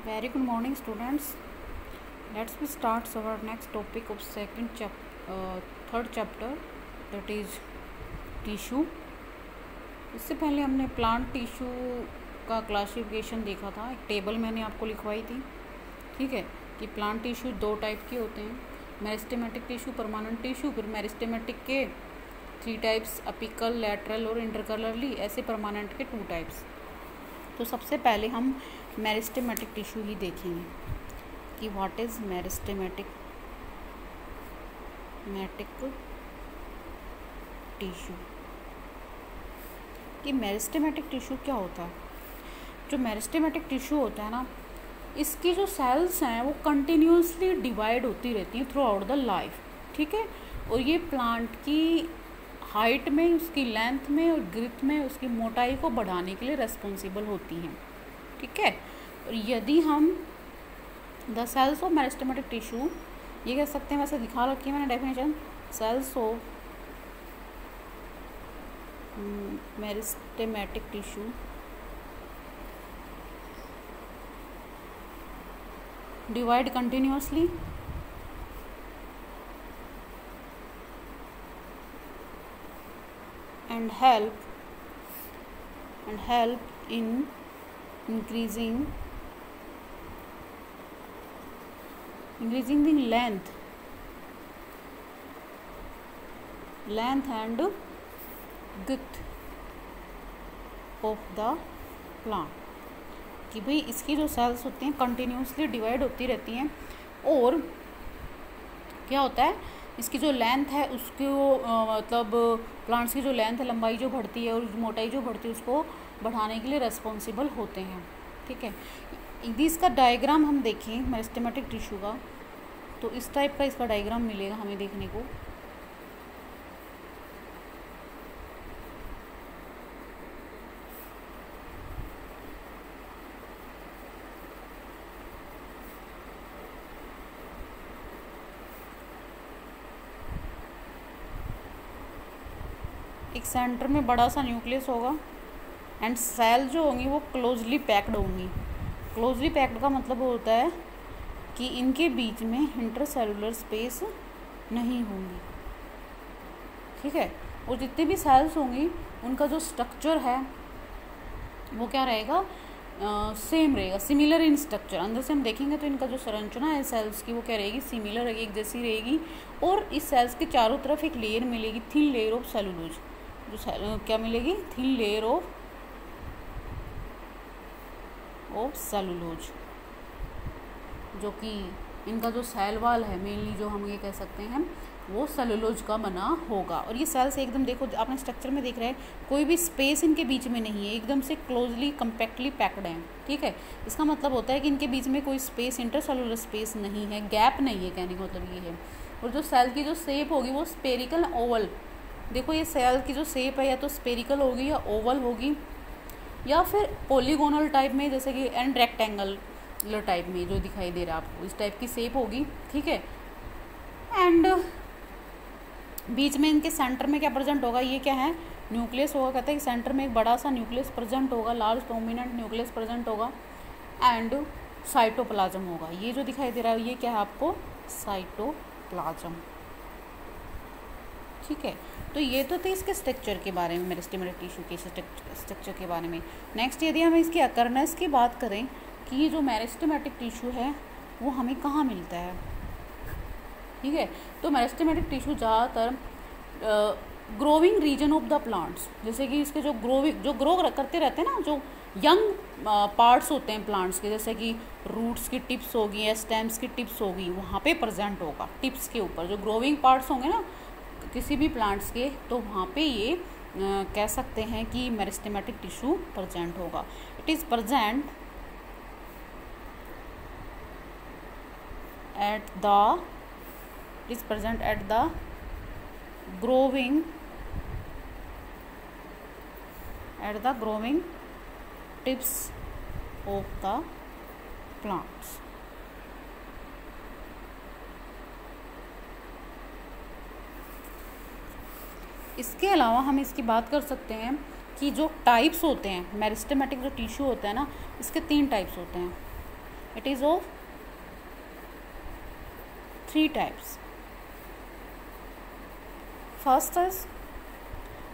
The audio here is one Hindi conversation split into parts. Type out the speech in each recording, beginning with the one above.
Very good morning, students. Let's we start our next topic of third chapter, that is tissue. इससे पहले हमने प्लांट टिश्यू का क्लासिफिकेशन देखा था. एक टेबल मैंने आपको लिखवाई थी, ठीक है, कि प्लांट टिश्यू दो टाइप के होते हैं, मेरिस्टेमेटिक टिश्यू, परमानेंट टिश्यू. फिर मेरिस्टेमेटिक के 3 टाइप्स, अपिकल, लैटरल और इंटरकलरली. ऐसे परमानेंट के 2 टाइप्स. तो सबसे पहले हम मेरिस्टेमेटिक टिश्यू ही देखेंगे कि व्हाट इज़ मेरिस्टेमेटिक टिश्यू. कि मेरिस्टेमेटिक टिश्यू क्या होता है. जो मेरिस्टेमेटिक टिश्यू होता है ना, इसकी जो सेल्स हैं वो कंटिन्यूसली डिवाइड होती रहती हैं थ्रू आउट द लाइफ, ठीक है. और ये प्लांट की हाइट में, उसकी लेंथ में और ग्रोथ में, उसकी मोटाई को बढ़ाने के लिए रेस्पॉन्सिबल होती हैं, ठीक है. और यदि हम the cells of meristematic tissue, ये कह सकते हैं, वैसे दिखा रखी है मैंने definition, cells of meristematic tissue divide continuously and help in increasing the length and width of the plant. कि भाई इसकी जो सेल्स होती हैं कंटिन्यूसली डिवाइड होती रहती हैं, और क्या होता है, इसकी जो लेंथ है उसको मतलब प्लांट्स की जो लेंथ है, लंबाई जो बढ़ती है और मोटाई जो बढ़ती है, उसको बढ़ाने के लिए रेस्पॉन्सिबल होते हैं, ठीक है. यदि इसका डायग्राम हम देखें मेरिस्टेमेटिक टिश्यू का, तो इस टाइप का इसका डायग्राम मिलेगा हमें देखने को. एक सेंटर में बड़ा सा न्यूक्लियस होगा एंड सेल जो होंगी वो क्लोजली पैक्ड होंगी. क्लोजली पैक्ड का मतलब होता है कि इनके बीच में इंटरसेलुलर स्पेस नहीं होंगी, ठीक है. और जितने भी सेल्स होंगी उनका जो स्ट्रक्चर है वो क्या रहेगा, सेम रहेगा, सिमिलर इन स्ट्रक्चर. अंदर से हम देखेंगे तो इनका जो संरचना है सेल्स की वो क्या रहेगी, सिमिलर रहेगी, एक जैसी रहेगी. और इस सेल्स के चारों तरफ एक लेयर मिलेगी, थिन लेयर ऑफ सेलुलोज. जो क्या मिलेगी, थिन लेयर ऑफ सेलुलोज, जो कि इनका जो सेल वाल है मेनली, जो हम ये कह सकते हैं, वो सेलुलोज का बना होगा. और ये सेल्स एकदम, देखो आपने स्ट्रक्चर में देख रहे हैं, कोई भी स्पेस इनके बीच में नहीं है, एकदम से क्लोजली कम्पैक्टली पैक्ड हैं, ठीक है. इसका मतलब होता है कि इनके बीच में कोई स्पेस, इंटरसेलुलर स्पेस नहीं है, गैप नहीं है, कहने का मतलब ये है. और जो सेल की जो शेप होगी वो स्पेरिकल ओवल. देखो ये सेल की जो शेप है या तो स्पेरिकल होगी या ओवल होगी, या फिर पॉलीगोनल टाइप में, जैसे कि एंड रेक्टेंगल टाइप में जो दिखाई दे रहा है आपको, इस टाइप की शेप होगी, ठीक है. एंड बीच में इनके सेंटर में क्या प्रेजेंट होगा, ये क्या है, न्यूक्लियस होगा. कहते हैं कि सेंटर में एक बड़ा सा न्यूक्लियस प्रेजेंट होगा, लार्ज डोमिनेंट न्यूक्लियस प्रेजेंट होगा, एंड साइटोप्लाज्म होगा. ये जो दिखाई दे रहा है ये क्या है आपको, साइटोप्लाज्म, ठीक है. तो ये तो थे इसके स्ट्रक्चर के बारे में, मेरिस्टेमेटिक टिश्यू के स्ट्रक्चर के बारे में. नेक्स्ट यदि हम इसकी अकरनेस की बात करें कि ये जो मेरिस्टेमेटिक टिश्यू है वो हमें कहाँ मिलता है, ठीक है. तो मेरिस्टेमेटिक टिश्यू ज़्यादातर growing region of the plants, जैसे कि इसके जो ग्रो करते रहते हैं ना, जो यंग पार्ट्स होते हैं प्लांट्स के, जैसे कि रूट्स की टिप्स होगी या स्टेम्स की टिप्स होगी, वहाँ पे प्रेजेंट होगा. टिप्स के ऊपर जो ग्रोविंग पार्ट्स होंगे ना किसी भी प्लांट्स के, तो वहाँ पे ये कह सकते हैं कि मेरिस्टेमेटिक टिश्यू प्रेजेंट होगा. It is present at the growing tips of the plants. इसके अलावा हम इसकी बात कर सकते हैं कि जो टाइप्स होते हैं, मेरिस्टेमेटिक जो टिश्यू होता है ना, इसके 3 टाइप्स होते हैं. It is of 3 types. First is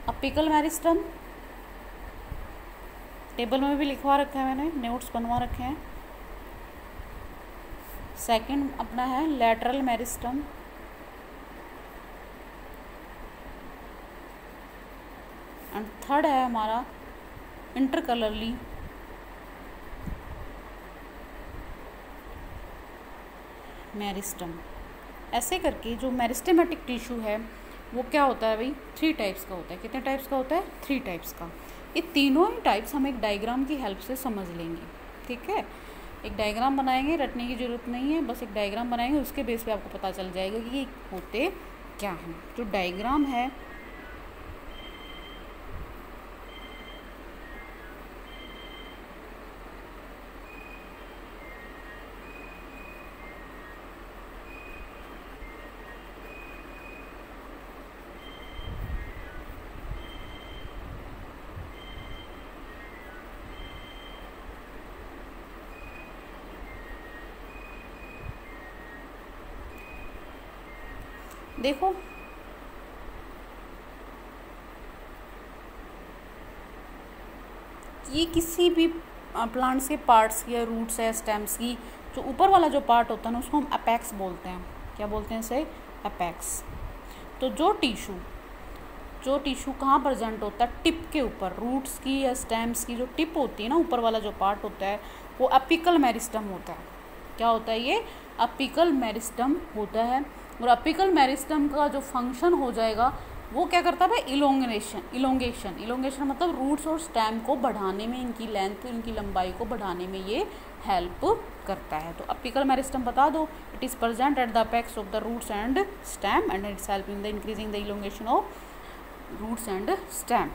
apical meristem, table में भी लिखवा रखा है मैंने, नोट्स बनवा रखे हैं. सेकंड अपना है लैटरल मेरिस्टम, एंड थर्ड है हमारा इंटरकलरली मेरिस्टम. ऐसे करके जो मेरिस्टेमेटिक टिश्यू है वो क्या होता है भाई, 3 टाइप्स का होता है. कितने टाइप्स का होता है? 3 टाइप्स का. ये तीनों ही टाइप्स हम एक डायग्राम की हेल्प से समझ लेंगे. ठीक है, एक डायग्राम बनाएंगे, रटने की ज़रूरत नहीं है, बस एक डायग्राम बनाएंगे, उसके बेस पे आपको पता चल जाएगा कि ये होते क्या हैं. जो डायग्राम है देखो, ये किसी भी प्लांट्स के पार्ट्स या रूट्स या स्टेम्स की जो ऊपर वाला जो पार्ट होता है ना, उसको हम अपेक्स बोलते हैं. क्या बोलते हैं इसे? अपेक्स. तो जो टिश्यू कहाँ प्रेजेंट होता है? टिप के ऊपर. रूट्स की या स्टेम्स की जो टिप होती है ना, ऊपर वाला जो पार्ट होता है, वो अपिकल मेरिस्टम होता है. क्या होता है ये? अपिकल मेरिस्टम होता है. और अपिकल मेरिस्टम का जो फंक्शन हो जाएगा वो क्या करता है? इलोंगेशन मतलब रूट्स और स्टेम को बढ़ाने में, इनकी लेंथ, इनकी लंबाई को बढ़ाने में ये हेल्प करता है. तो अपिकल मेरिस्टम बता दो, it is present at the apex of the roots and stem and its help in the increasing the elongation of roots and stem.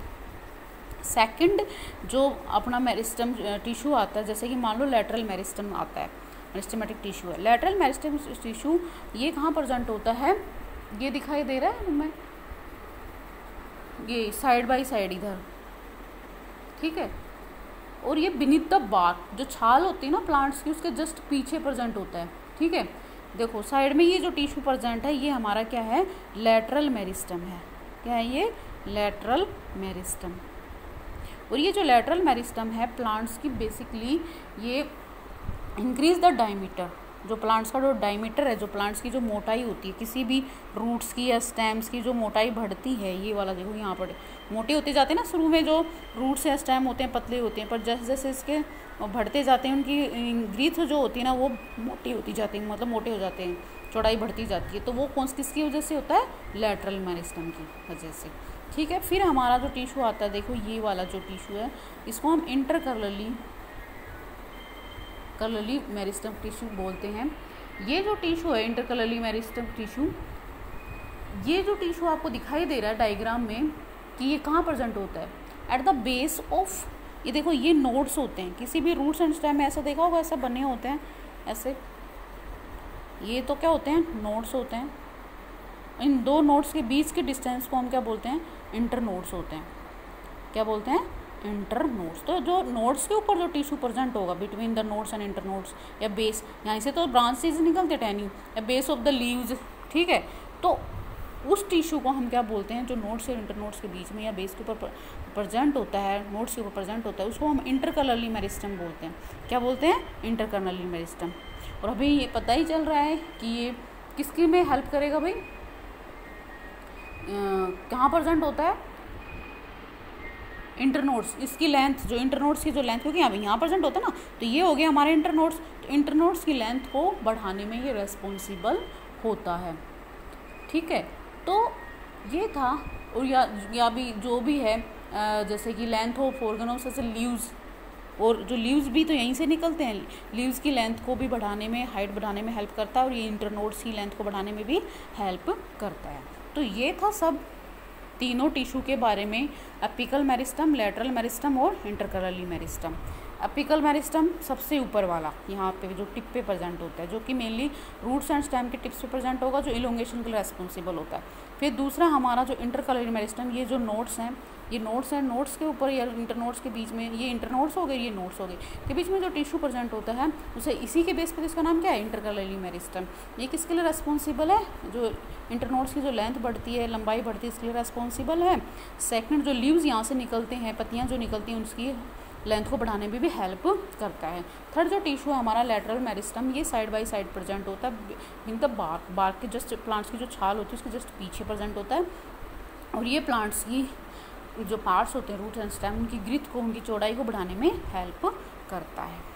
Second जो अपना मेरिस्टम टिश्यू आता है, जैसे कि मान लो लैटरल मेरिस्टम आता है, मेरिस्टेमेटिक टिश्यू है. लैटरल मेरिस्टम टिश्यू ये कहाँ प्रेजेंट होता है? ये दिखाई दे रहा है हमें, ये साइड बाय साइड इधर. ठीक है, और ये बीनीथ द बार्क, जो छाल होती है ना प्लांट्स की, उसके जस्ट पीछे प्रेजेंट होता है. ठीक है, देखो साइड में ये जो टिश्यू प्रेजेंट है, ये हमारा क्या है? लैटरल मेरिस्टम है. क्या है ये? Lateral meristem. और ये जो लैटरल मेरिस्टम है प्लांट्स की, बेसिकली ये इंक्रीज द डायमीटर. जो प्लांट्स का जो डायमीटर है, जो प्लांट्स की जो मोटाई होती है, किसी भी रूट्स की या स्टेम्स की जो मोटाई बढ़ती है, ये वाला देखो यहाँ पर मोटे होते जाते हैं ना. शुरू में जो रूट्स या स्टेम होते हैं पतले होते हैं, पर जैसे जैसे इसके बढ़ते जाते हैं, उनकी ग्रीथ जो होती है ना वो मोटी होती जाती है, मतलब मोटे हो जाते हैं, चौड़ाई बढ़ती जाती है. तो वो किसकी वजह से होता है? लैटरल मेरिस्टम की वजह से. ठीक है, फिर हमारा जो टिश्यू आता है, देखो ये वाला जो टिश्यू है, इसको हम इंटरकलरली मेरिस्टम टिश्यू बोलते हैं. ये जो टिश्यू है इंटरकलरली मेरिस्टम टिश्यू, ये जो टिश्यू आपको दिखाई दे रहा है डायग्राम में कि ये कहाँ प्रेजेंट होता है? At the base of. ये देखो ये नोड्स होते हैं, किसी भी रूट्स एंड स्टेम में ऐसा देखा होगा, ऐसा बने होते हैं ऐसे. ये तो क्या होते हैं? नोड्स होते हैं. इन दो नोड्स के बीच के डिस्टेंस को हम क्या बोलते हैं? इंटर नोड्स होते हैं. क्या बोलते हैं? Inter nodes. तो जो नोड्स के ऊपर जो टिश्यू प्रेजेंट होगा between the nodes and inter nodes, या बेस, यहाँ से तो ब्रांचेज निकलते टेन्यू, या बेस ऑफ द लीव्स. ठीक है, तो उस टिश्यू को हम क्या बोलते हैं? जो नोड्स और इंटर नोड्स के बीच में या बेस के ऊपर प्रेजेंट होता है, नोड्स के ऊपर प्रेजेंट होता है, उसको हम इंटरकलरली मेरिस्टम बोलते हैं. क्या बोलते हैं? इंटरकलरली मेरिस्टम. और अभी ये पता ही चल रहा है कि ये किसकी में हेल्प करेगा भाई? कहाँ प्रेजेंट होता है? इंटरनोड्स. इसकी लेंथ, जो इंटरनोड्स की जो लेंथ, क्योंकि यहाँ प्रेजेंट होता है ना, तो ये हो गया हमारे इंटरनोड्स. तो इंटरनोड्स की लेंथ को बढ़ाने में ये रेस्पॉन्सिबल होता है. ठीक है, तो ये था. और या भी जो भी है, जैसे कि लेंथ ऑफ ऑर्गेनोस, जैसे लीव्स, और जो लीव्स भी तो यहीं से निकलते हैं. लीव्स की लेंथ को भी बढ़ाने में, हाइट बढ़ाने में हेल्प करता है, और ये इंटरनोड्स की लेंथ को बढ़ाने में भी हेल्प करता है. तो ये था सब तीनों टिश्यू के बारे में, अपिकल मेरिस्टम, लैटरल मेरिस्टम और इंटरकलरली मेरिस्टम. अपिकल मेरिस्टम सबसे ऊपर वाला, यहाँ पे जो टिप पे प्रेजेंट होता है, जो कि मेनली रूट्स एंड स्टेम के टिप्स पे प्रेजेंट होगा, जो इलोंगेशन के लिए रेस्पॉन्सिबल होता है. फिर दूसरा हमारा जो इंटरकलरली मेरिस्टम, ये जो नोड्स हैं ये नोड्स हैं, नोड्स के ऊपर या इंटरनोड्स के बीच में, ये इंटरनोड्स हो गए, ये नोड्स हो गए, के बीच में जो टिश्यू प्रेजेंट होता है उसे इसी के बेस पर इसका नाम क्या है, इंटरकैलरी मेरिस्टम। ये किसके लिए रेस्पॉन्सिबल है, जो इंटरनोड्स की जो लेंथ बढ़ती है, लंबाई बढ़ती है, इसके लिए रेस्पॉन्सिबल है। सेकंड, जो लीव्स यहाँ से निकलते हैं, पत्तियाँ जो निकलती हैं, उसकी लेंथ को बढ़ाने में भी हेल्प करता है। थर्ड जो टिश्यू है हमारा लैटरल मेरिस्टम, ये साइड बाय साइड प्रेजेंट होता है, इन द बार्क के जस्ट, प्लांट्स की जो छाल होती है उसके जस्ट पीछे प्रेजेंट होता है। और ये प्लांट्स की जो पार्ट्स होते हैं, रूट एंड स्टेम, उनकी ग्रिथ को, उनकी चौड़ाई को बढ़ाने में हेल्प करता है।